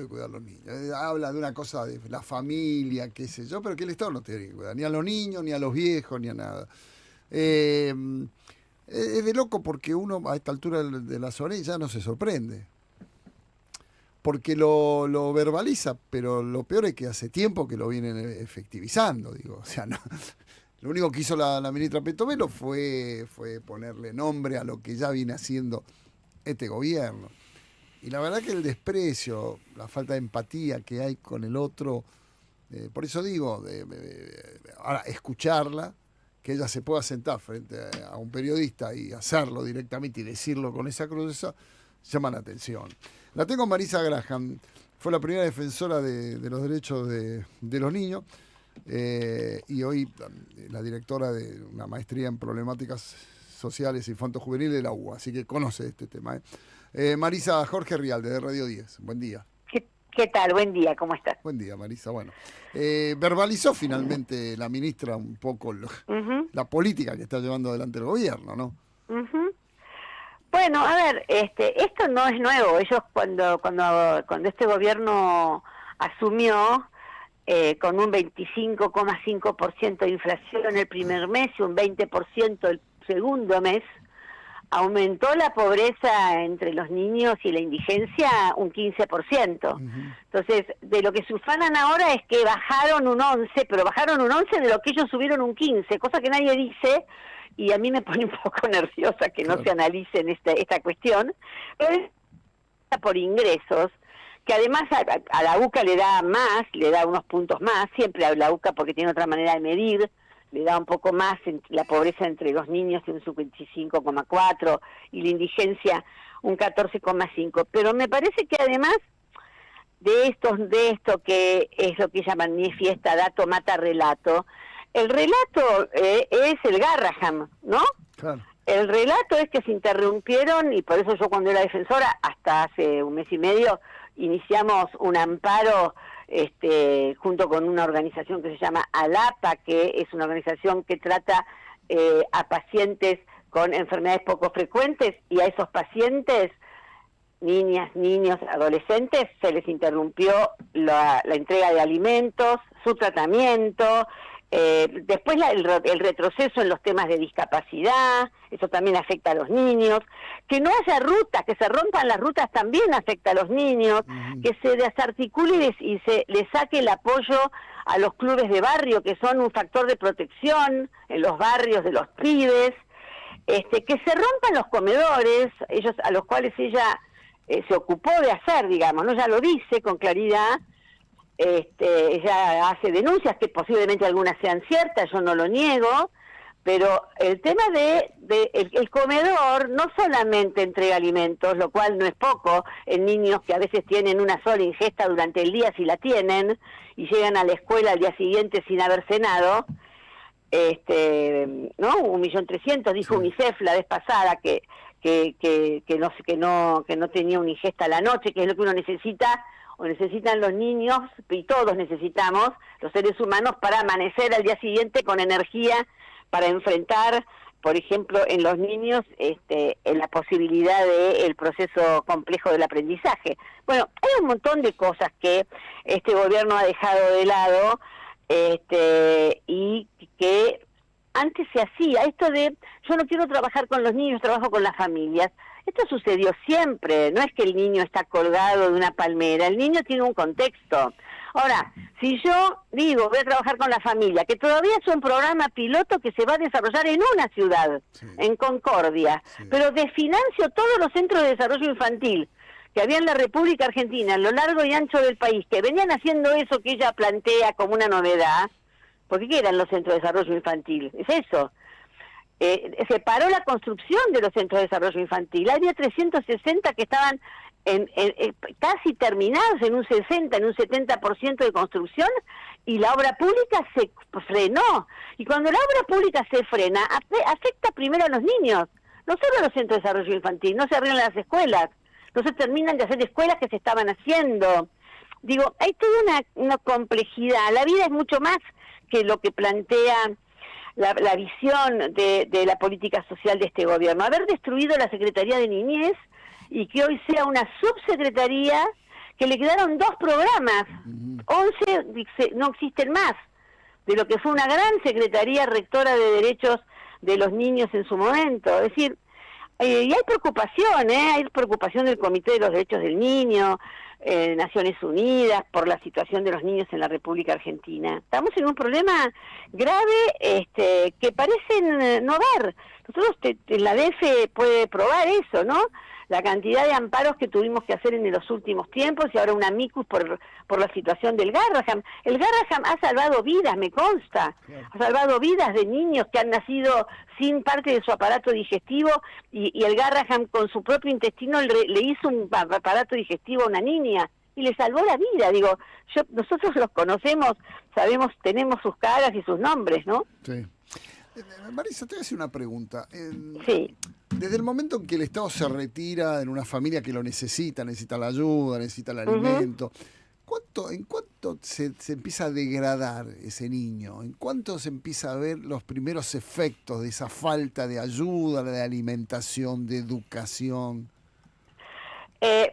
de cuidar a los niños. Habla de una cosa de la familia, qué sé yo, pero que el Estado no tiene que cuidar ni a los niños, ni a los viejos, ni a nada. Eh, es de loco porque uno a esta altura de las orejas ya no se sorprende. Porque lo verbaliza, pero lo peor es que hace tiempo que lo vienen efectivizando, digo. O sea, no, lo único que hizo la ministra Petovelo fue ponerle nombre a lo que ya viene haciendo este gobierno. Y la verdad que el desprecio, la falta de empatía que hay con el otro, por eso digo, ahora escucharla, que ella se pueda sentar frente a un periodista y hacerlo directamente y decirlo con esa crudeza, llama la atención. La tengo Marisa Graham, fue la primera defensora de los derechos de los niños y hoy la directora de una maestría en problemáticas sociales y infanto-juveniles de la UBA, así que conoce este tema. Marisa, Jorge Rialde, de Radio 10. Buen día. ¿Qué tal? Buen día, ¿cómo estás? Buen día, Marisa. Bueno, verbalizó finalmente la ministra un poco la política que está llevando adelante el gobierno, ¿no? Bueno, a ver, esto no es nuevo. Ellos cuando este gobierno asumió con un 25,5% de inflación el primer mes y un 20% el segundo mes, aumentó la pobreza entre los niños y la indigencia un 15%. Entonces, de lo que se ufanan ahora es que bajaron un 11, pero bajaron un 11 de lo que ellos subieron un 15, cosa que nadie dice, y a mí me pone un poco nerviosa que no se analice en esta cuestión. Pero es por ingresos, que además a la UCA le da más, le da unos puntos más, siempre a la UCA porque tiene otra manera de medir, le da un poco más la pobreza entre los niños, un 55,4 y la indigencia un 14,5. Pero me parece que además de esto que es lo que llaman manifiesta, dato mata relato, el relato es el Garraham, ¿no? Claro. El relato es que se interrumpieron, y por eso yo cuando era defensora, hasta hace un mes y medio, iniciamos un amparo junto con una organización que se llama ALAPA, que es una organización que trata a pacientes con enfermedades poco frecuentes, y a esos pacientes, niñas, niños, adolescentes, se les interrumpió la entrega de alimentos, su tratamiento, después el retroceso en los temas de discapacidad, eso también afecta a los niños, que no haya rutas, que se rompan las rutas también afecta a los niños, que se desarticule y se le saque el apoyo a los clubes de barrio, que son un factor de protección en los barrios de los pibes, que se rompan los comedores, ellos a los cuales ella se ocupó de hacer, digamos, ¿no? Ya lo dice con claridad. Ella hace denuncias que posiblemente algunas sean ciertas, yo no lo niego, pero el tema el comedor no solamente entrega alimentos, lo cual no es poco en niños que a veces tienen una sola ingesta durante el día, si la tienen, y llegan a la escuela al día siguiente sin haber cenado, ¿no? 1.300.000, dijo UNICEF la vez pasada que no tenía una ingesta a la noche, que es lo que uno necesita, o necesitan los niños, y todos necesitamos, los seres humanos, para amanecer al día siguiente con energía, para enfrentar, por ejemplo, en los niños, en la posibilidad del proceso complejo del aprendizaje. Bueno, hay un montón de cosas que este gobierno ha dejado de lado, y que antes se hacía, esto de, yo no quiero trabajar con los niños, trabajo con las familias. Esto sucedió siempre, no es que el niño está colgado de una palmera, el niño tiene un contexto. Ahora, si yo digo, voy a trabajar con la familia, que todavía es un programa piloto que se va a desarrollar en una ciudad, en Concordia, pero desfinancio todos los centros de desarrollo infantil que había en la República Argentina, a lo largo y ancho del país, que venían haciendo eso que ella plantea como una novedad, porque ¿qué eran los centros de desarrollo infantil? Es eso. Se paró la construcción de los centros de desarrollo infantil. Había 360 que estaban casi terminados en un 60, en un 70% de construcción, y la obra pública se frenó. Y cuando la obra pública se frena, afecta primero a los niños, no solo a los centros de desarrollo infantil, no se arreglan las escuelas, no se terminan de hacer escuelas que se estaban haciendo. Digo, hay toda una complejidad. La vida es mucho más que lo que plantea la visión de la política social de este gobierno. Haber destruido la Secretaría de Niñez y que hoy sea una subsecretaría que le quedaron 2 programas, 11 no existen más, de lo que fue una gran Secretaría Rectora de Derechos de los Niños en su momento. Es decir, y hay preocupación del Comité de los Derechos del Niño, Naciones Unidas, por la situación de los niños en la República Argentina. Estamos en un problema grave que parecen no ver. Nosotros, la DF puede probar eso, ¿no? La cantidad de amparos que tuvimos que hacer en los últimos tiempos y ahora un amicus por la situación del Garraham. El Garraham ha salvado vidas, me consta. Ha salvado vidas de niños que han nacido sin parte de su aparato digestivo y el Garraham con su propio intestino le hizo un aparato digestivo a una niña y le salvó la vida. Digo, nosotros los conocemos, sabemos, tenemos sus caras y sus nombres, ¿no? Sí. Marisa, te voy a hacer una pregunta. Sí. Desde el momento en que el Estado se retira en una familia que lo necesita la ayuda, necesita el alimento, ¿en cuánto se empieza a degradar ese niño? ¿En cuánto se empieza a ver los primeros efectos de esa falta de ayuda, de alimentación, de educación? Es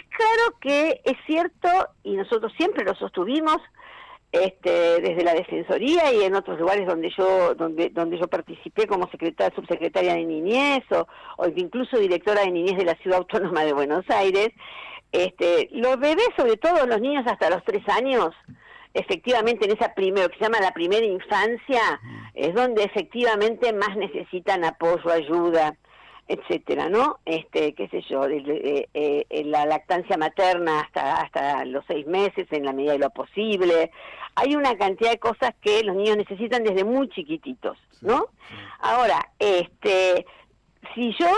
claro que es cierto, y nosotros siempre lo sostuvimos, desde la Defensoría y en otros lugares donde yo participé como subsecretaria de Niñez o incluso directora de Niñez de la Ciudad Autónoma de Buenos Aires, los bebés, sobre todo los niños hasta los 3 años, efectivamente en esa que se llama la primera infancia, es donde efectivamente más necesitan apoyo, ayuda, etcétera, ¿no? Qué sé yo, la lactancia materna hasta los 6 meses en la medida de lo posible. Hay una cantidad de cosas que los niños necesitan desde muy chiquititos, ¿no? Sí. Ahora, si yo,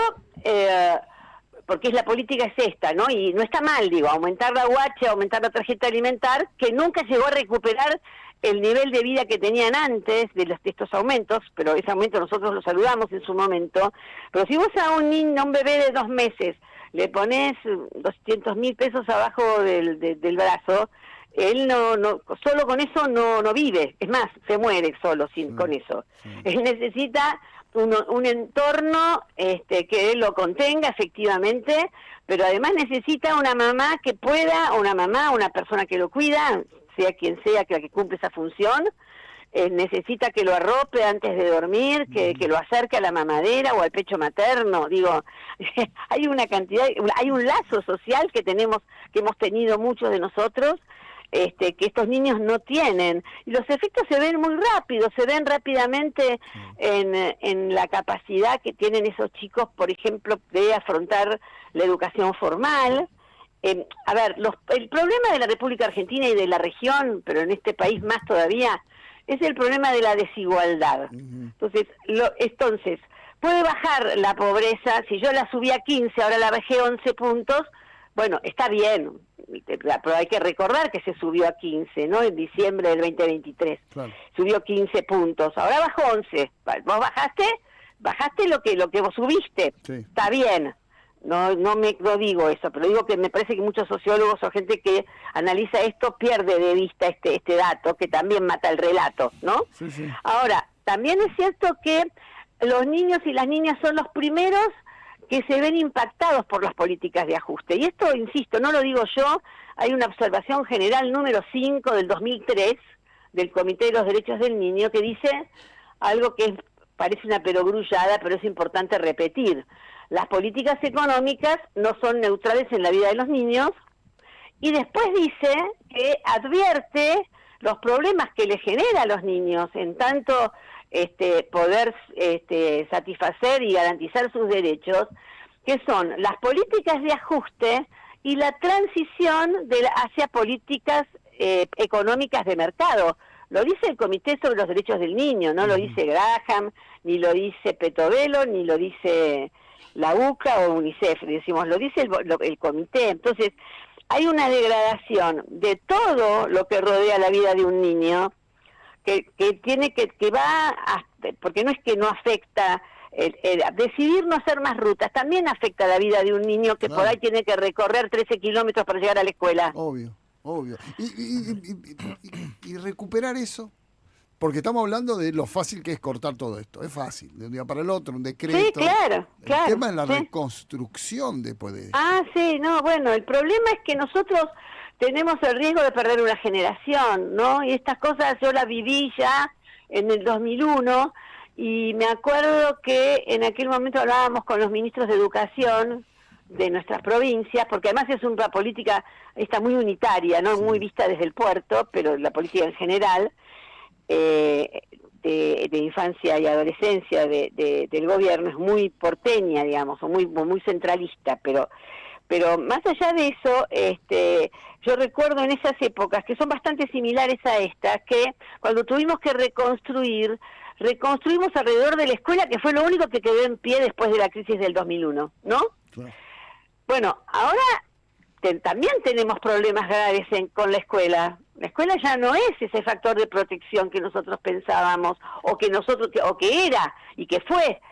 porque la política es esta, ¿no? Y no está mal, digo, aumentar la UH, aumentar la tarjeta alimentar, que nunca llegó a recuperar el nivel de vida que tenían antes de estos aumentos, pero ese aumento nosotros lo saludamos en su momento. Pero si vos a un bebé de 2 meses le pones 200.000 pesos abajo del brazo, él solo con eso no vive, es más, se muere solo con eso. Él necesita un entorno que lo contenga efectivamente, pero además necesita una mamá que pueda, una persona que lo cuida, sea quien sea que cumple esa función, necesita que lo arrope antes de dormir, que lo acerque a la mamadera o al pecho materno. Digo, hay una cantidad, hay un lazo social que hemos tenido muchos de nosotros, que estos niños no tienen, y los efectos se ven muy rápido, se ven rápidamente en la capacidad que tienen esos chicos, por ejemplo, de afrontar la educación formal. A ver, el problema de la República Argentina y de la región, pero en este país más todavía, es el problema de la desigualdad. Entonces, puede bajar la pobreza, si yo la subí a 15, ahora la bajé 11 puntos, bueno, está bien, pero hay que recordar que se subió a 15, ¿no? En diciembre del 2023. Claro. Subió 15 puntos, ahora bajó 11. Vos bajaste lo que vos subiste. Sí. Está bien. No digo eso, pero digo que me parece que muchos sociólogos o gente que analiza esto pierde de vista este dato, que también mata el relato, ¿no? Sí. Ahora, también es cierto que los niños y las niñas son los primeros que se ven impactados por las políticas de ajuste. Y esto, insisto, no lo digo yo, hay una observación general número 5 del 2003 del Comité de los Derechos del Niño que dice algo que parece una perogrullada, pero es importante repetir. Las políticas económicas no son neutrales en la vida de los niños, y después dice que advierte los problemas que le genera a los niños en tanto poder satisfacer y garantizar sus derechos, que son las políticas de ajuste y la transición hacia políticas económicas de mercado. Lo dice el Comité sobre los Derechos del Niño, no lo dice Graham, ni lo dice Petovelo, ni lo dice la UCA o UNICEF, decimos, lo dice el Comité. Entonces, hay una degradación de todo lo que rodea la vida de un niño, que va porque no es que no afecta, decidir no hacer más rutas, también afecta la vida de un niño que por ahí tiene que recorrer 13 kilómetros para llegar a la escuela. Obvio. Y recuperar eso, Porque estamos hablando de lo fácil que es cortar todo esto. Es fácil, de un día para el otro, un decreto. Sí, claro. El tema es la reconstrucción después de eso. Sí, no, bueno, el problema es que nosotros tenemos el riesgo de perder una generación, ¿no? Y estas cosas yo las viví ya en el 2001 y me acuerdo que en aquel momento hablábamos con los ministros de Educación de nuestras provincias, porque además es una política, está muy unitaria, ¿no? Sí. Muy vista desde el puerto, pero la política en general, de infancia y adolescencia del gobierno es muy porteña, digamos, o muy centralista, pero más allá de eso, yo recuerdo en esas épocas, que son bastante similares a estas, que cuando tuvimos que reconstruimos alrededor de la escuela, que fue lo único que quedó en pie después de la crisis del 2001, ¿no? Claro. Bueno, ahora también tenemos problemas graves con la escuela. La escuela ya no es ese factor de protección que nosotros pensábamos, o que era, y que fue,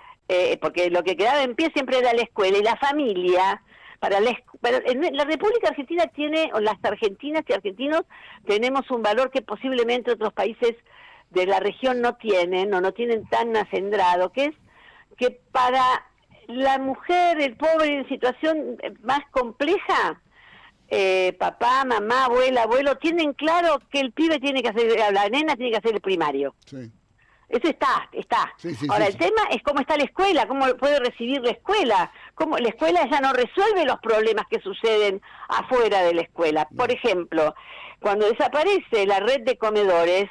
porque lo que quedaba en pie siempre era la escuela y la familia. La República Argentina tiene, o las argentinas y argentinos, tenemos un valor que posiblemente otros países de la región no tienen, o no tienen tan acendrado, que es que para la mujer, el pobre en situación más compleja, papá, mamá, abuela, abuelo, tienen claro que el pibe tiene que hacer, la nena tiene que hacer el primario. Sí. Eso está. Sí, ahora, el tema es cómo está la escuela, cómo puede recibir la escuela, cómo la escuela ya no resuelve los problemas que suceden afuera de la escuela. Por ejemplo, cuando desaparece la red de comedores,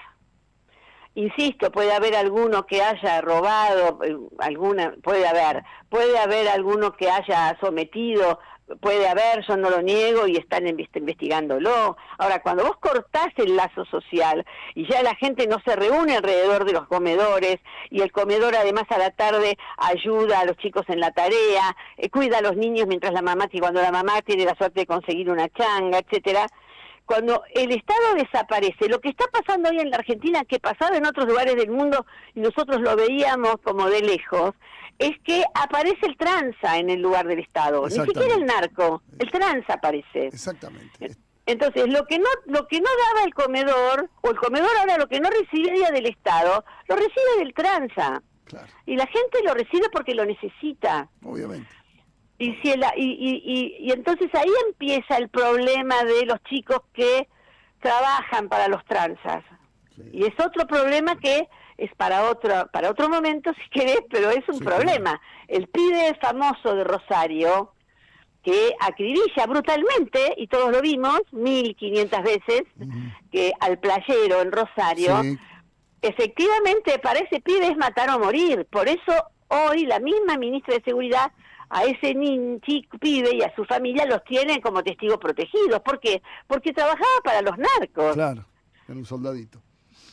insisto, puede haber alguno que haya robado, puede haber alguno que haya sometido, puede haber, yo no lo niego y están investigándolo. Ahora, cuando vos cortás el lazo social y ya la gente no se reúne alrededor de los comedores, y el comedor además a la tarde ayuda a los chicos en la tarea, cuida a los niños mientras cuando la mamá tiene la suerte de conseguir una changa, etcétera. Cuando el Estado desaparece, lo que está pasando hoy en la Argentina, que pasaba en otros lugares del mundo y nosotros lo veíamos como de lejos, es que aparece el tranza en el lugar del Estado, ni siquiera el narco, el tranza aparece. Exactamente. Entonces, lo que no daba el comedor, o el comedor ahora lo que no recibía del Estado, lo recibe del tranza. Claro. Y la gente lo recibe porque lo necesita. Obviamente. Y entonces ahí empieza el problema de los chicos que trabajan para los tranzas. Sí. Y es otro problema que es para otro momento, si querés, pero es un problema. Claro. El pibe famoso de Rosario, que acribilla brutalmente, y todos lo vimos 1500 veces, que al playero en Rosario, efectivamente para ese pibe es matar o morir. Por eso hoy la misma ministra de Seguridad a ese chico pibe y a su familia los tienen como testigos protegidos. ¿Por qué? Porque trabajaba para los narcos. Claro, era un soldadito.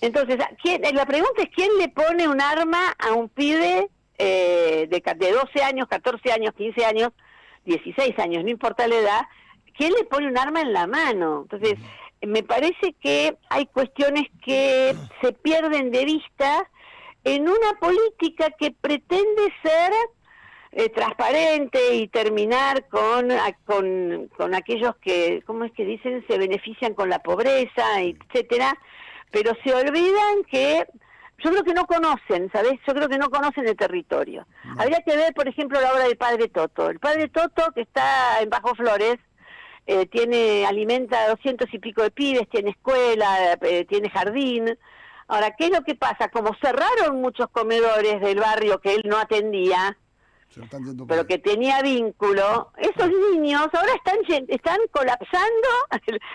Entonces, la pregunta es: ¿quién le pone un arma a un pibe de 12 años, 14 años, 15 años, 16 años, no importa la edad? ¿Quién le pone un arma en la mano? Entonces, me parece que hay cuestiones que se pierden de vista en una política que pretende ser transparente y terminar con aquellos que, ¿cómo es que dicen?, se benefician con la pobreza, etcétera, pero se olvidan que, yo creo que no conocen, ¿sabes? Yo creo que no conocen el territorio. No. Habría que ver, por ejemplo, la obra del Padre Toto. El Padre Toto, que está en Bajo Flores, alimenta a 200 y pico de pibes, tiene escuela, tiene jardín. Ahora, ¿qué es lo que pasa? Como cerraron muchos comedores del barrio que él no atendía, pero que tenía vínculo, esos niños ahora están colapsando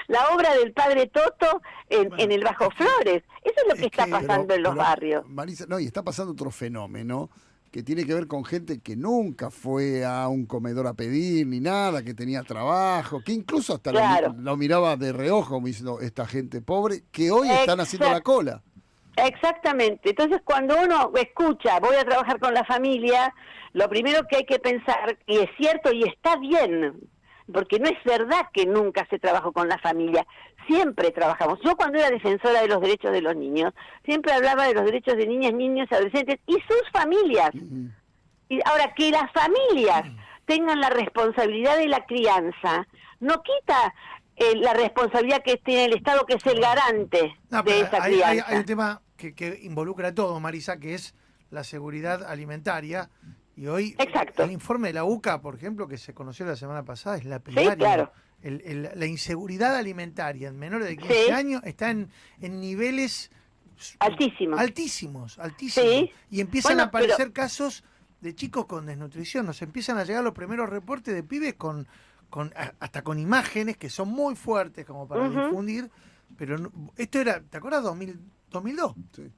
la obra del Padre Toto en el Bajo Flores. Eso es lo que está pasando en los barrios. Marisa, no, y está pasando otro fenómeno que tiene que ver con gente que nunca fue a un comedor a pedir ni nada, que tenía trabajo, que incluso hasta lo miraba de reojo, como diciendo, esta gente pobre, que hoy están haciendo la cola. Exactamente. Entonces, cuando uno escucha, voy a trabajar con la familia, lo primero que hay que pensar, y es cierto y está bien, porque no es verdad que nunca se trabajó con la familia, siempre trabajamos. Yo, cuando era defensora de los derechos de los niños, siempre hablaba de los derechos de niñas, niños, adolescentes y sus familias. Y ahora, que las familias tengan la responsabilidad de la crianza, no quita la responsabilidad que tiene el Estado, que es el garante de esa crianza. Hay un tema que involucra a todo, Marisa, que es la seguridad alimentaria. Y hoy Exacto. el informe de la UCA, por ejemplo, que se conoció la semana pasada, es lapidario. Sí, claro. La inseguridad alimentaria en menores de 15 años está en niveles altísimos. Sí. Y empiezan Bueno, a aparecer casos de chicos con desnutrición. Nos empiezan a llegar los primeros reportes de pibes hasta con imágenes que son muy fuertes como para difundir. Pero esto era, ¿te acuerdas? 2002. Sí.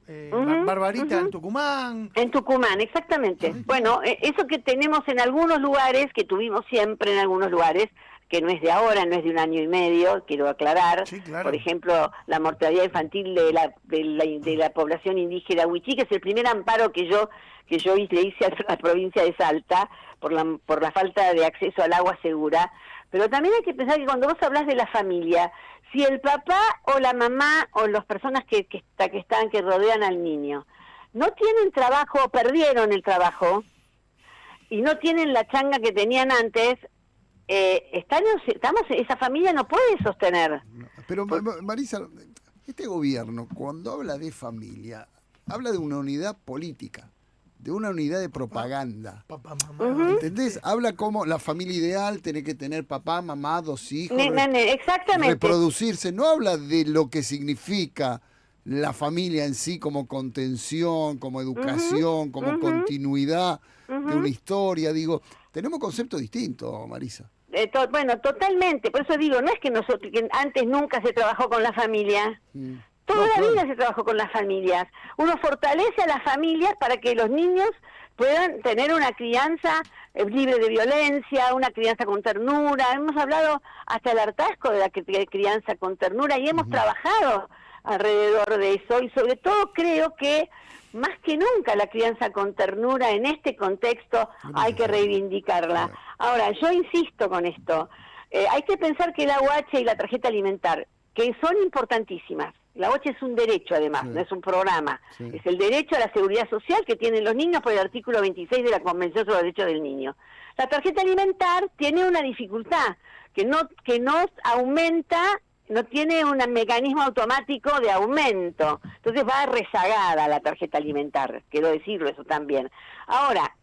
Barbarita en Tucumán. En Tucumán, exactamente. Bueno, eso que tenemos en algunos lugares, que tuvimos siempre en algunos lugares, que no es de ahora, no es de un año y medio, quiero aclarar. Sí, claro. Por ejemplo, la mortalidad infantil de la población indígena huichí, que es el primer amparo que yo le hice a la provincia de Salta por la falta de acceso al agua segura. Pero también hay que pensar que cuando vos hablas de la familia, si el papá o la mamá o las personas que rodean al niño no tienen trabajo, perdieron el trabajo y no tienen la changa que tenían antes, esa familia no puede sostener. Pero Marisa, este gobierno cuando habla de familia, habla de una unidad política, de una unidad de propaganda. Papá, mamá. ¿Entendés? Habla como la familia ideal, tiene que tener papá, mamá, 2 hijos, Exactamente. reproducirse. No habla de lo que significa la familia en sí como contención, como educación, como continuidad de una historia. Digo, tenemos conceptos distintos, Marisa. Bueno, totalmente. Por eso digo, no es que que antes nunca se trabajó con la familia. Toda la vida se trabajó con las familias. Uno fortalece a las familias para que los niños puedan tener una crianza libre de violencia, una crianza con ternura. Hemos hablado hasta el hartazgo de la crianza con ternura y hemos trabajado alrededor de eso. Y sobre todo creo que más que nunca la crianza con ternura en este contexto hay que reivindicarla. Ahora, yo insisto con esto. Hay que pensar que el AUH y la tarjeta alimentar, que son importantísimas. La AUH es un derecho, además, no es un programa. Es el derecho a la seguridad social que tienen los niños por el artículo 26 de la Convención sobre los Derechos del Niño. La tarjeta alimentar tiene una dificultad, que no aumenta, no tiene un mecanismo automático de aumento. Entonces va rezagada la tarjeta alimentar, quiero decirlo eso también. Ahora,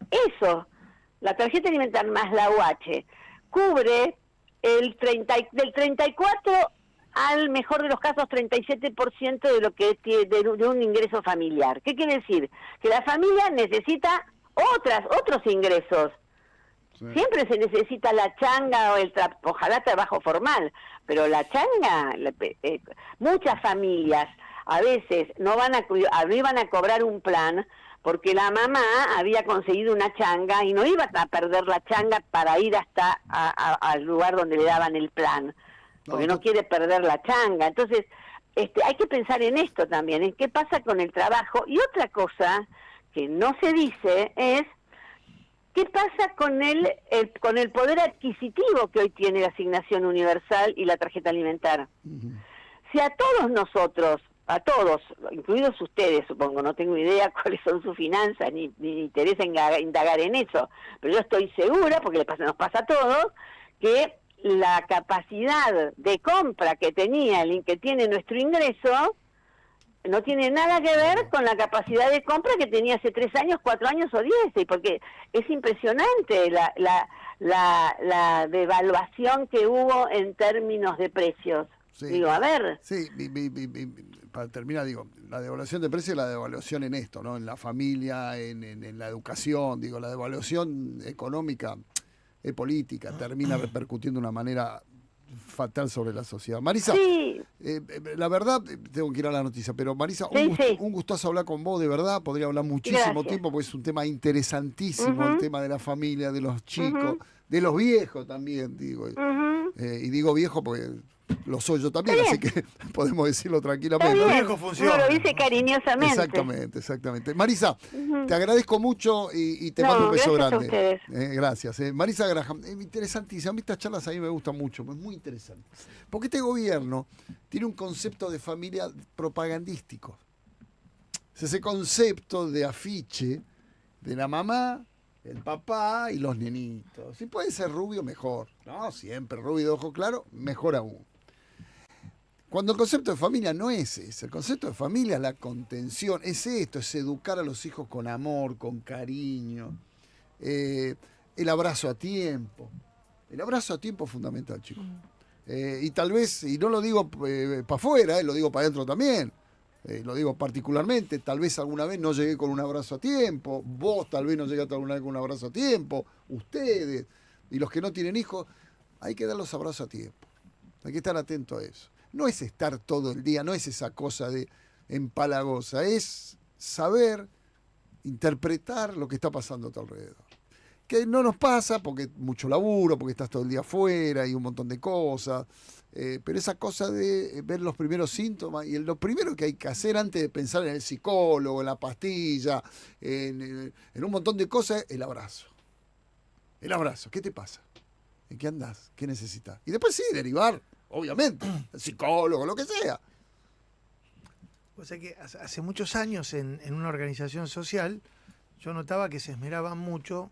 la tarjeta alimentar más la AUH, cubre del 34 al mejor de los casos 37% de lo que es de un ingreso familiar. ¿Qué quiere decir? Que la familia necesita otros ingresos. Sí. Siempre se necesita la changa o ojalá trabajo formal, pero la changa, muchas familias a veces no iban a cobrar un plan porque la mamá había conseguido una changa y no iba a perder la changa para ir hasta al lugar donde le daban el plan, porque no quiere perder la changa. Entonces, hay que pensar en esto también, en qué pasa con el trabajo. Y otra cosa que no se dice es qué pasa con el poder adquisitivo que hoy tiene la asignación universal y la tarjeta alimentar. Si a todos nosotros, a todos, incluidos ustedes, supongo, no tengo idea cuáles son sus finanzas, ni interesa indagar en eso, pero yo estoy segura, porque nos pasa a todos, que la capacidad de compra que tiene nuestro ingreso no tiene nada que ver con la capacidad de compra que tenía hace 3 años, 4 años o 10, porque es impresionante la devaluación que hubo en términos de precios. Sí. Digo, a ver. Sí, para terminar, la devaluación de precios es la devaluación en esto, ¿no? En la familia, en la educación, la devaluación económica es política, termina repercutiendo de una manera fatal sobre la sociedad. Marisa, sí. La verdad, tengo que ir a la noticia, pero Marisa, un gustazo hablar con vos, de verdad, podría hablar muchísimo tiempo, porque es un tema interesantísimo, el tema de la familia, de los chicos, de los viejos también, y digo viejo porque lo soy yo también, así que podemos decirlo tranquilamente. Los viejos funcionan. Uno lo dice cariñosamente. Exactamente. Marisa, te agradezco mucho y te mando un beso grande. A ustedes. Gracias. Marisa Graham, interesantísimo. A mí estas charlas a mí me gustan mucho, es muy interesante. Porque este gobierno tiene un concepto de familia propagandístico. Es ese concepto de afiche de la mamá, el papá y los nenitos. Si puede ser rubio, mejor. No, siempre rubio de ojo claro, mejor aún. Cuando el concepto de familia no es ese, el concepto de familia es la contención, es esto, es educar a los hijos con amor, con cariño, el abrazo a tiempo. El abrazo a tiempo es fundamental, chicos. Y tal vez, y no lo digo para afuera, lo digo para adentro también. Lo digo particularmente, tal vez alguna vez no llegué con un abrazo a tiempo, vos tal vez no llegaste alguna vez con un abrazo a tiempo, ustedes, y los que no tienen hijos, hay que dar los abrazos a tiempo. Hay que estar atento a eso. No es estar todo el día, no es esa cosa de empalagosa, es saber interpretar lo que está pasando a tu alrededor. Que no nos pasa porque mucho laburo, porque estás todo el día afuera y un montón de cosas, pero esa cosa de ver los primeros síntomas y lo primero que hay que hacer antes de pensar en el psicólogo, en la pastilla, en un montón de cosas, el abrazo. El abrazo, ¿qué te pasa? ¿En qué andás? ¿Qué necesitas? Y después sí, derivar, obviamente, el psicólogo, lo que sea. O sea que hace muchos años en una organización social yo notaba que se esmeraban mucho